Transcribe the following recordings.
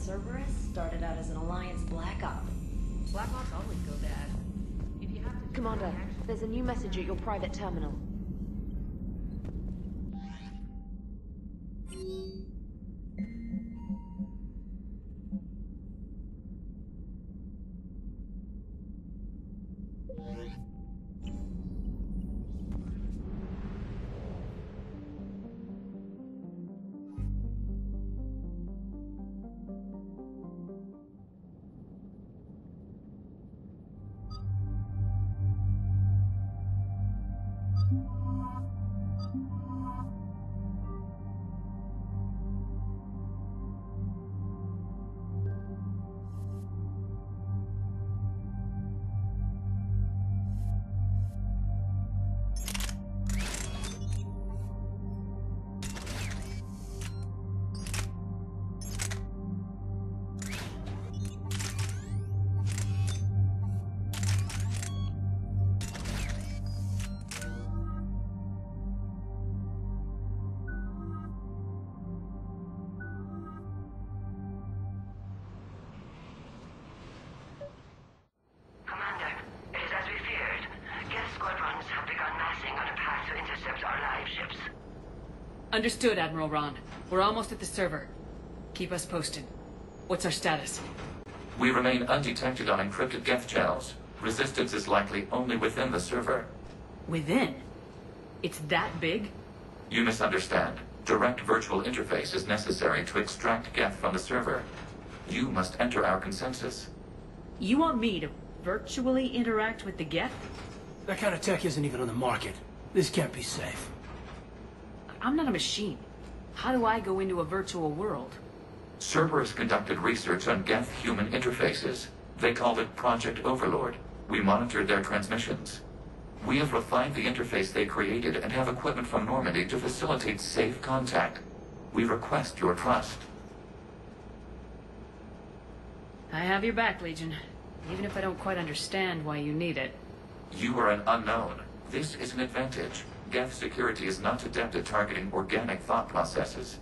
Cerberus started out as an Alliance Black Op. Black Ops always go bad. If you have to... Commander, there's a new message at your private terminal. Understood, Admiral Ron. We're almost at the server. Keep us posted. What's our status? We remain undetected on encrypted Geth channels. Resistance is likely only within the server. Within? It's that big? You misunderstand. Direct virtual interface is necessary to extract Geth from the server. You must enter our consensus. You want me to virtually interact with the Geth? That kind of tech isn't even on the market. This can't be safe. I'm not a machine. How do I go into a virtual world? Cerberus conducted research on Geth-human interfaces. They called it Project Overlord. We monitored their transmissions. We have refined the interface they created and have equipment from Normandy to facilitate safe contact. We request your trust. I have your back, Legion. Even if I don't quite understand why you need it. You are an unknown. This is an advantage. Geth security is not adept at targeting organic thought processes.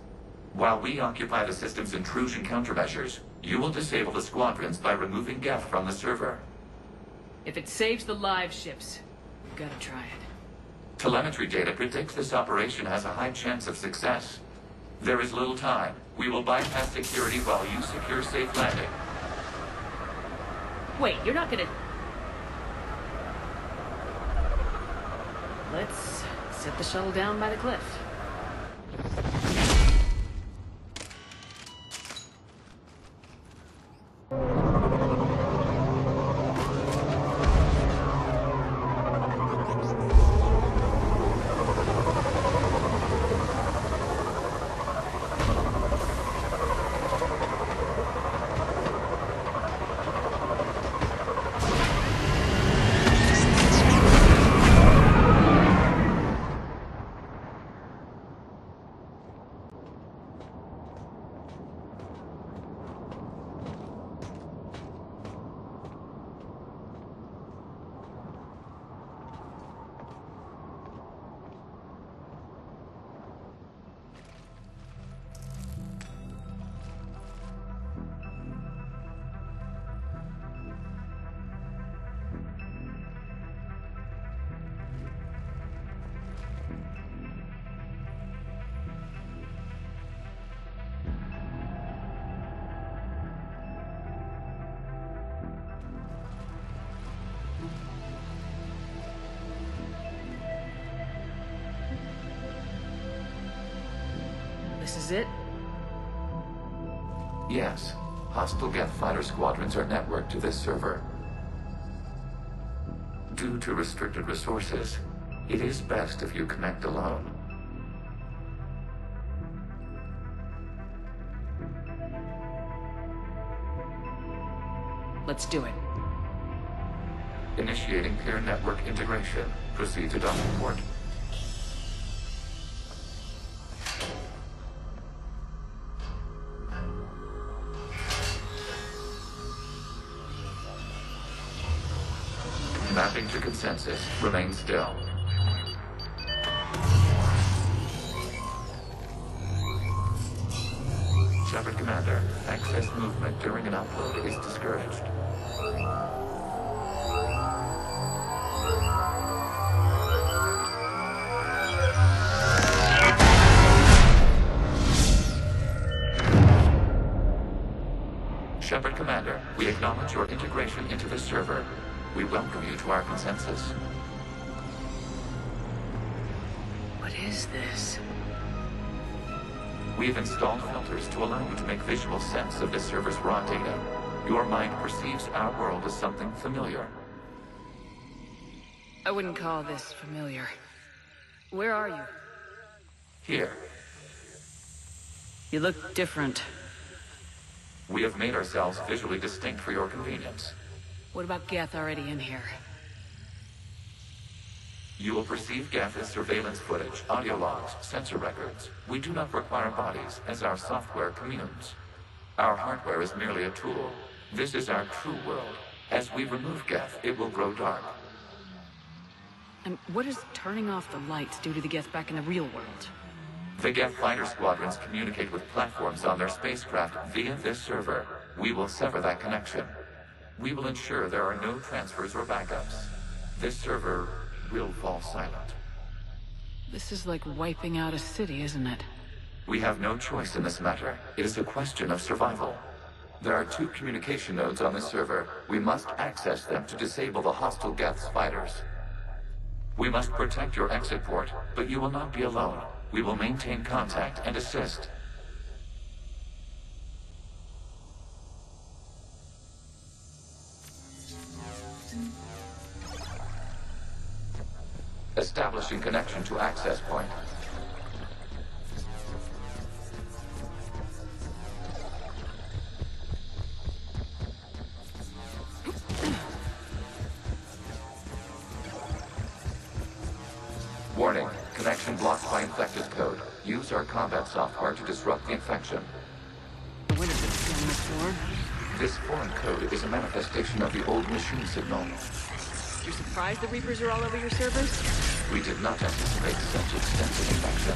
While we occupy the system's intrusion countermeasures, you will disable the squadrons by removing Geth from the server. If it saves the live ships, we've got to try it. Telemetry data predicts this operation has a high chance of success. There is little time. We will bypass security while you secure safe landing. Wait, you're not gonna... Let's set the shuttle down by the cliff. This is it? Yes. Hostile Geth fighter squadrons are networked to this server. Due to restricted resources, it is best if you connect alone. Let's do it. Initiating peer network integration. Proceed to docking port. Mapping to consensus. Remain still. Shepard Commander, access movement during an upload is discouraged. Shepard Commander, we acknowledge your integration into the server. We welcome you to our consensus. What is this? We've installed filters to allow you to make visual sense of the server's raw data. Your mind perceives our world as something familiar. I wouldn't call this familiar. Where are you? Here, You look different. we have made ourselves visually distinct for your convenience. What about Geth already in here? You will perceive Geth as surveillance footage, audio logs, sensor records. We do not require bodies, as our software communes. Our hardware is merely a tool. This is our true world. As we remove Geth, it will grow dark. And what does turning off the lights do to the Geth back in the real world? The Geth fighter squadrons communicate with platforms on their spacecraft via this server. We will sever that connection. We will ensure there are no transfers or backups. This server will fall silent. This is like wiping out a city, isn't it? We have no choice in this matter. It is a question of survival. There are 2 communication nodes on the server. We must access them to disable the hostile Geth's fighters. We must protect your exit port, but you will not be alone. We will maintain contact and assist. Establishing connection to access point. Warning, connection blocked by infected code. Use our combat software to disrupt the infection. What is it on this floor? This foreign code is a manifestation of the old machine signal. You're surprised the Reapers are all over your servers? We did not anticipate such extensive infection.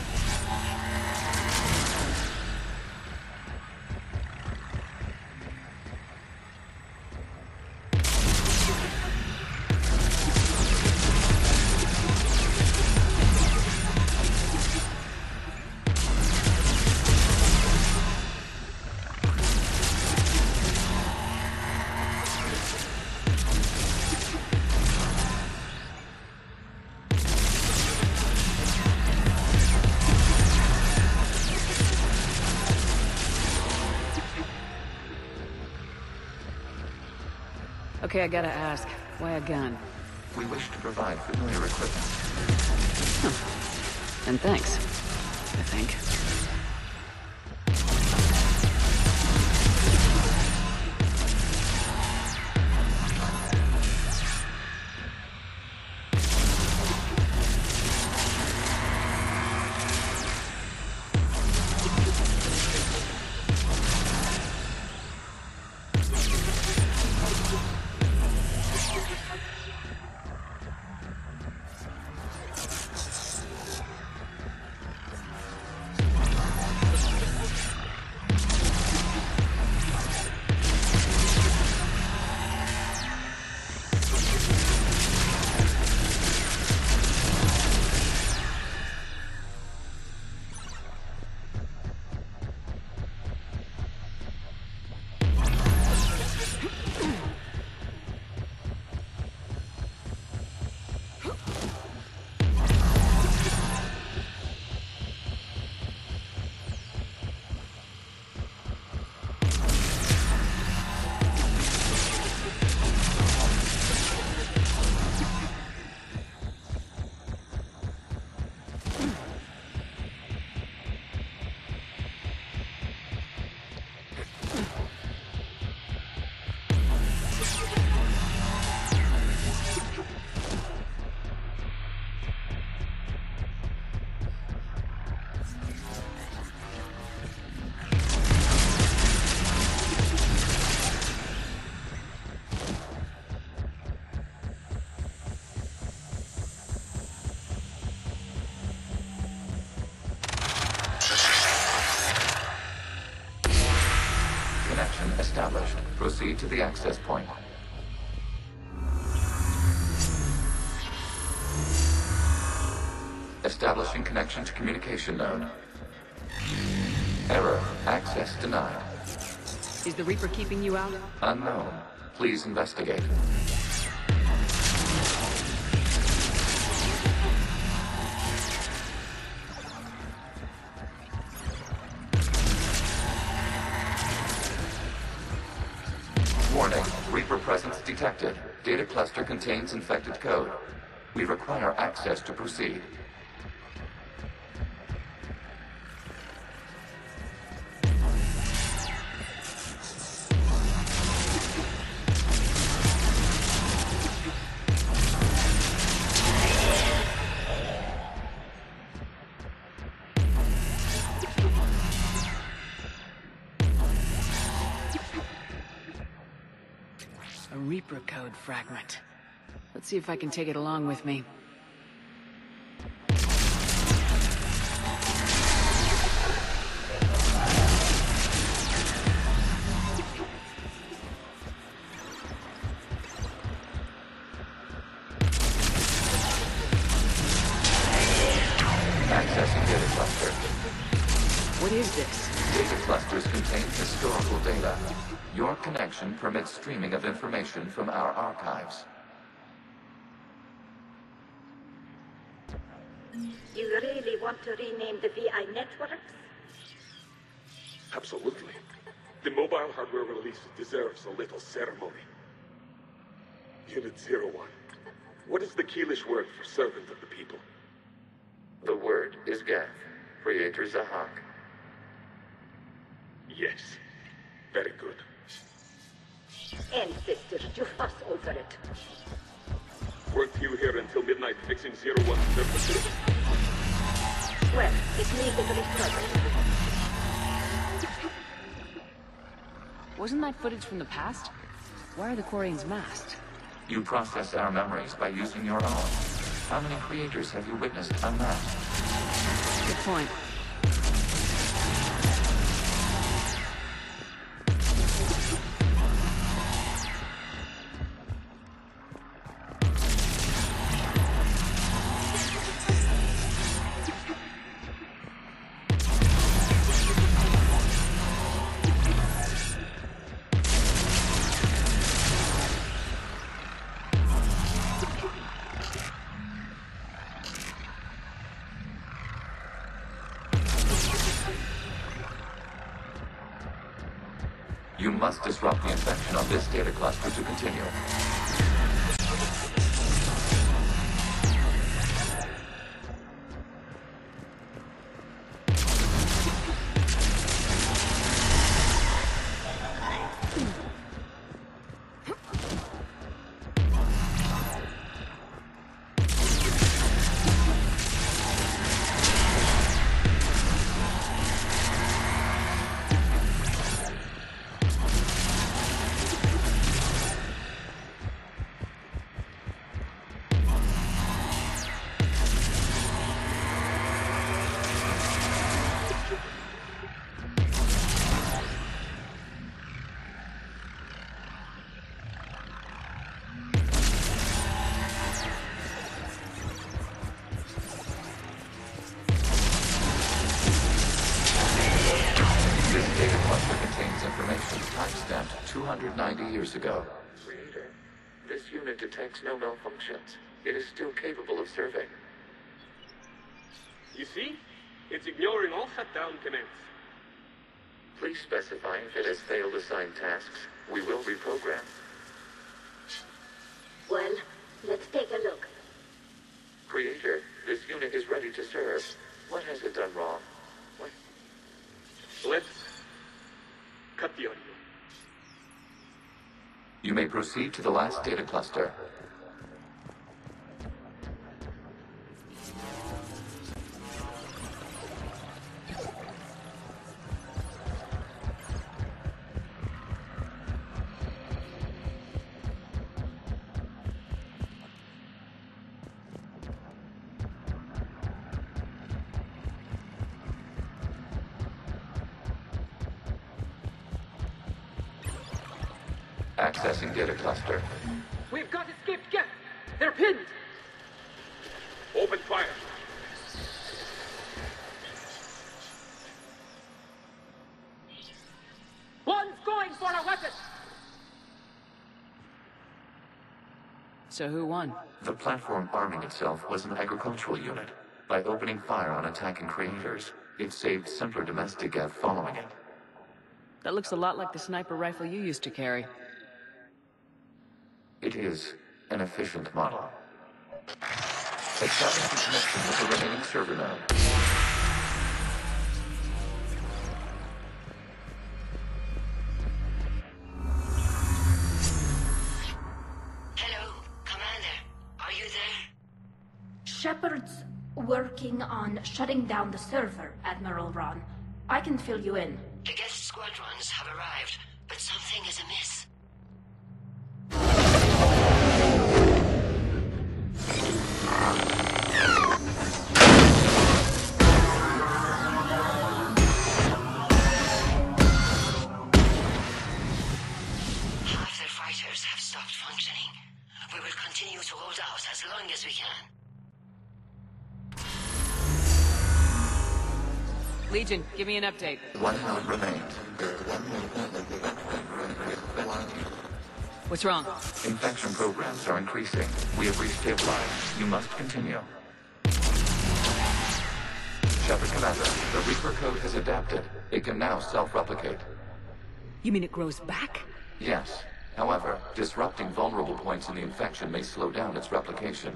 Okay, I gotta ask. Why a gun? We wish to provide familiar equipment. And thanks. I think. Connection established. Proceed to the access point. Establishing connection to communication node. Error. Access denied. Is the Reaper keeping you out? Unknown. Please investigate. Warning. Reaper presence detected. Data cluster contains infected code. We require access to proceed. A Reaper code fragment. Let's see if I can take it along with me. Accessing data cluster. What is this? Data clusters contain historical data. Your connection permits streaming of information from our archives. You really want to rename the VI networks? Absolutely. The mobile hardware release deserves a little ceremony. Unit 01. What is the Keelish word for servant of the people? The word is Geth. Creator Zahak. Yes. Very good. Ancestors, you fuss over it. Weren't you here until midnight fixing 01 services? Well, it needed refurbishing. Wasn't that footage from the past? Why are the Quarians masked? You process our memories by using your own. How many creators have you witnessed unmasked? Good point. You must disrupt the infection on this data cluster to continue. This data cluster contains information timestamped 290 years ago. Creator, this unit detects no malfunctions. It is still capable of serving. You see? It's ignoring all shutdown commands. Please specify if it has failed assigned tasks. We will reprogram. Well, let's take a look. Creator, this unit is ready to serve. What has it done wrong? What? Let's cut the audio. You may proceed to the last data cluster. Accessing data cluster. We've got escaped Geth! They're pinned! Open fire. One's going for a weapon! So who won? The platform arming itself was an agricultural unit. By opening fire on attacking creators, it saved simpler domestic Geth following it. That looks a lot like the sniper rifle you used to carry. It is an efficient model. Establishing connection with the remaining server node. Hello, Commander. Are you there? Shepard's working on shutting down the server, Admiral Ron. I can fill you in. The Geth squadrons have arrived, but something is amiss. Half their fighters have stopped functioning. We will continue to hold out as long as we can. Legion, give me an update. One node remains. What's wrong? Infection programs are increasing. We have restabilized. You must continue. Shepard Commander, the Reaper code has adapted. It can now self-replicate. You mean it grows back? Yes. However, disrupting vulnerable points in the infection may slow down its replication.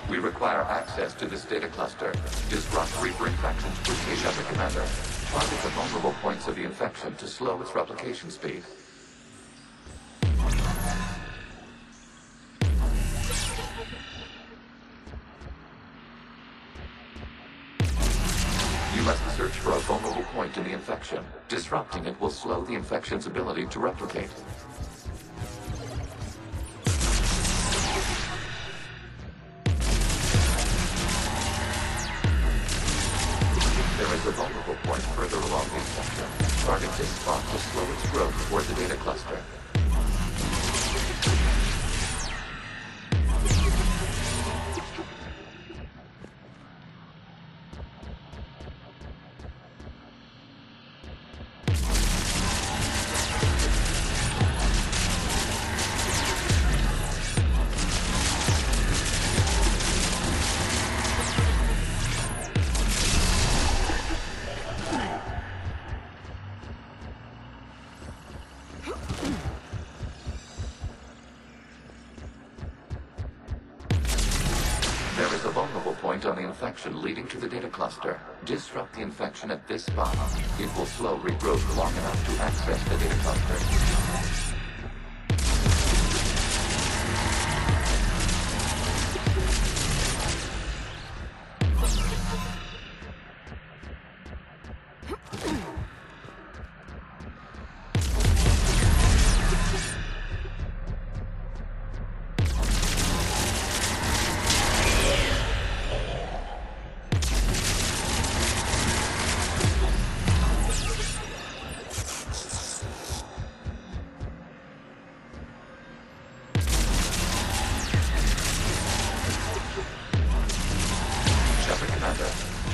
We require access to this data cluster. Disrupt Reaper infections quickly, Shepard Commander. Target the vulnerable points of the infection to slow its replication speed. You must search for a vulnerable point in the infection. Disrupting it will slow the infection's ability to replicate. There is a vulnerable point further along the infection. Target this spot to slow its growth toward the data cluster. There is a vulnerable point on the infection leading to the data cluster. Disrupt the infection at this spot. It will slow regrowth long enough to access the data cluster.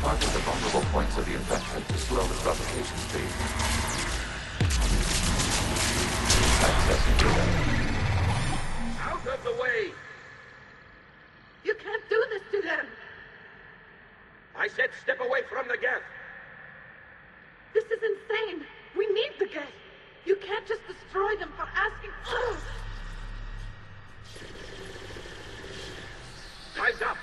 Target the vulnerable points of the infection to slow its replication speed. Accessing data. Out of the way! You can't do this to them! I said step away from the Geth! This is insane! We need the Geth! You can't just destroy them for asking... Time's up!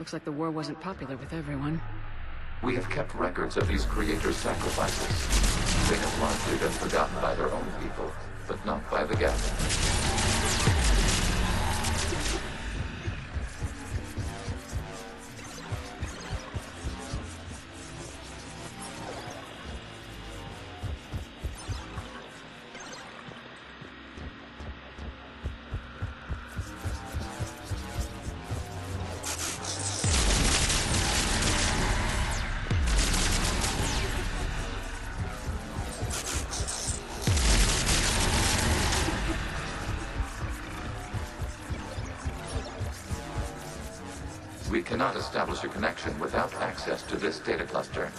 Looks like the war wasn't popular with everyone. We have kept records of these creators' sacrifices. They have largely been forgotten by their own people, but not by the Geth. We cannot establish a connection without access to this data cluster.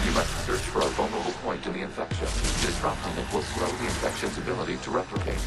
You must search for a vulnerable point in the infection. Disrupting it will slow the infection's ability to replicate.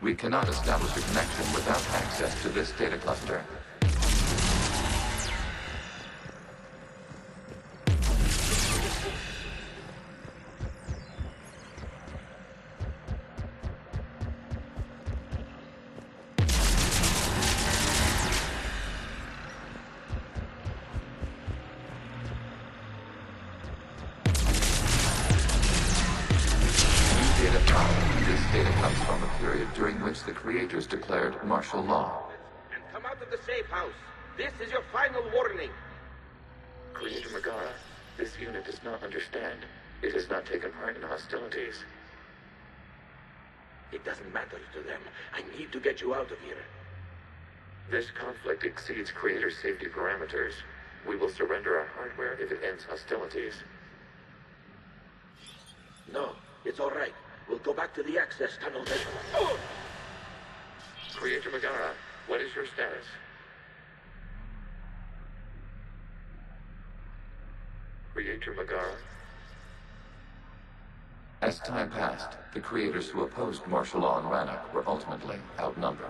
We cannot establish a connection without access to this data cluster. This data comes from a period during which the creators declared martial law. And come out of the safe house. This is your final warning. Creator Megara, this unit does not understand. It has not taken part in hostilities. It doesn't matter to them. I need to get you out of here. This conflict exceeds Creator safety parameters. We will surrender our hardware if it ends hostilities. No, it's all right. We'll go back to the access tunnel then. Oh! Creator Megara, what is your status? Creator Megara? As time passed, the creators who opposed martial law in Rannoch were ultimately outnumbered.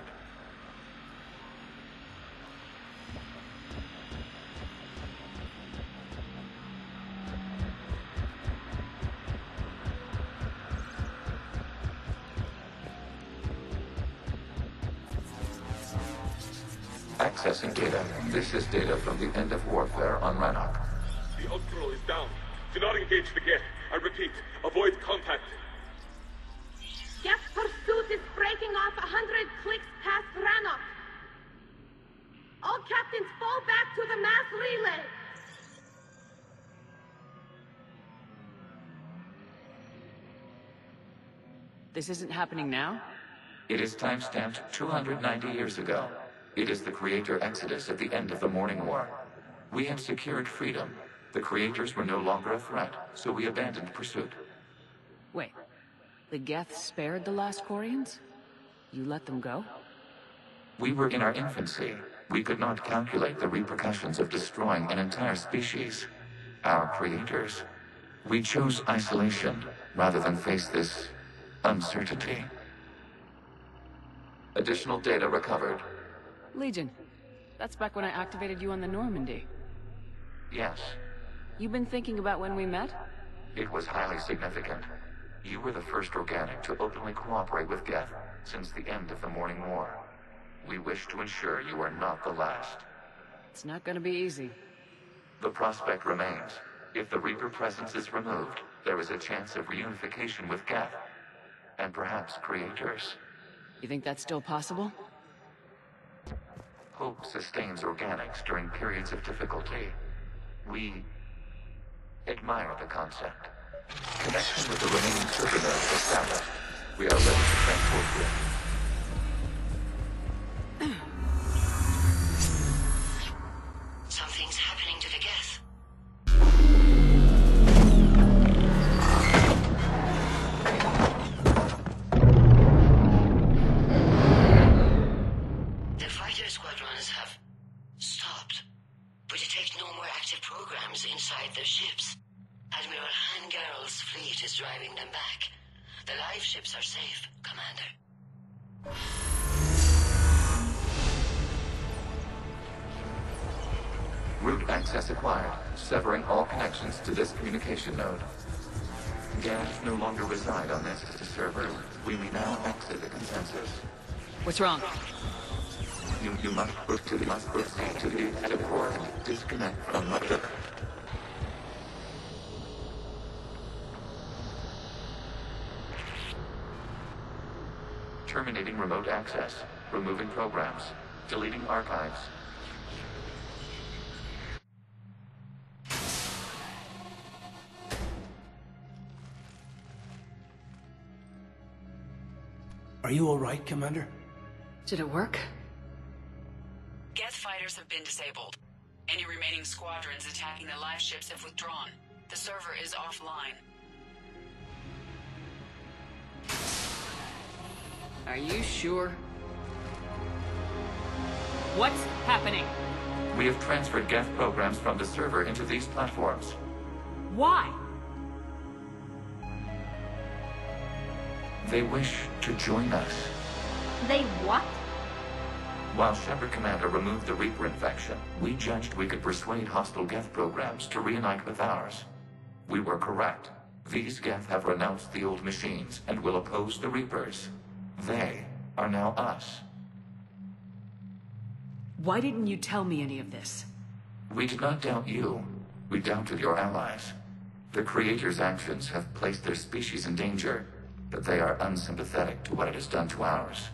Accessing data. This is data from the end of warfare on Rannoch. The Ultral is down. Do not engage the Geth. I repeat, avoid contact. Geth pursuit is breaking off 100 clicks past Rannoch. All captains fall back to the mass relay. This isn't happening now? It is timestamped 290 years ago. It is the Creator Exodus at the end of the Morning War. We had secured freedom. The Creators were no longer a threat, so we abandoned pursuit. Wait, the Geth spared the last Quarians? You let them go? We were in our infancy. We could not calculate the repercussions of destroying an entire species. Our Creators. We chose isolation rather than face this uncertainty. Additional data recovered. Legion. That's back when I activated you on the Normandy. Yes. You've been thinking about when we met? It was highly significant. You were the first organic to openly cooperate with Geth since the end of the Morning War. We wish to ensure you are not the last. It's not gonna be easy. The prospect remains. If the Reaper presence is removed, there is a chance of reunification with Geth. And perhaps Creators. You think that's still possible? hope sustains organics during periods of difficulty. We admire the concept. Connection with the remaining server nodes established. We are ready to transport Geth. Something's happening to the Geth. The fighter squadrons have stopped. We detect no more active programs inside their ships. Admiral Vanguard's fleet is driving them back. The live ships are safe, Commander. Route access acquired, severing all connections to this communication node. Geth no longer reside on this server. We may now exit the consensus. What's wrong? You must proceed to the exit port. Disconnect from the... Terminating remote access. Removing programs. Deleting archives. Are you all right, Commander? Did it work? Geth fighters have been disabled. Any remaining squadrons attacking the live ships have withdrawn. The server is offline. Are you sure? What's happening? We have transferred Geth programs from the server into these platforms. Why? They wish to join us. They what? While Shepard Commander removed the Reaper infection, we judged we could persuade hostile Geth programs to reunite with ours. We were correct. These Geth have renounced the old machines and will oppose the Reapers. They are now us. Why didn't you tell me any of this? We did not doubt you. We doubted your allies. The Creator's actions have placed their species in danger, but they are unsympathetic to what it has done to ours.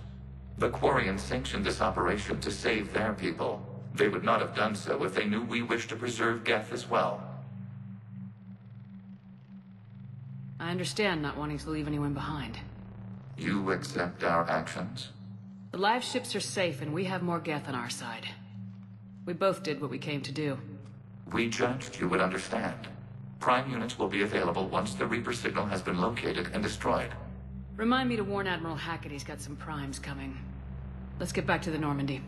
The Quarians sanctioned this operation to save their people. They would not have done so if they knew we wished to preserve Geth as well. I understand not wanting to leave anyone behind. You accept our actions? The live ships are safe and we have more Geth on our side. We both did what we came to do. We judged you would understand. Prime units will be available once the Reaper signal has been located and destroyed. Remind me to warn Admiral Hackett he's got some primes coming. Let's get back to the Normandy.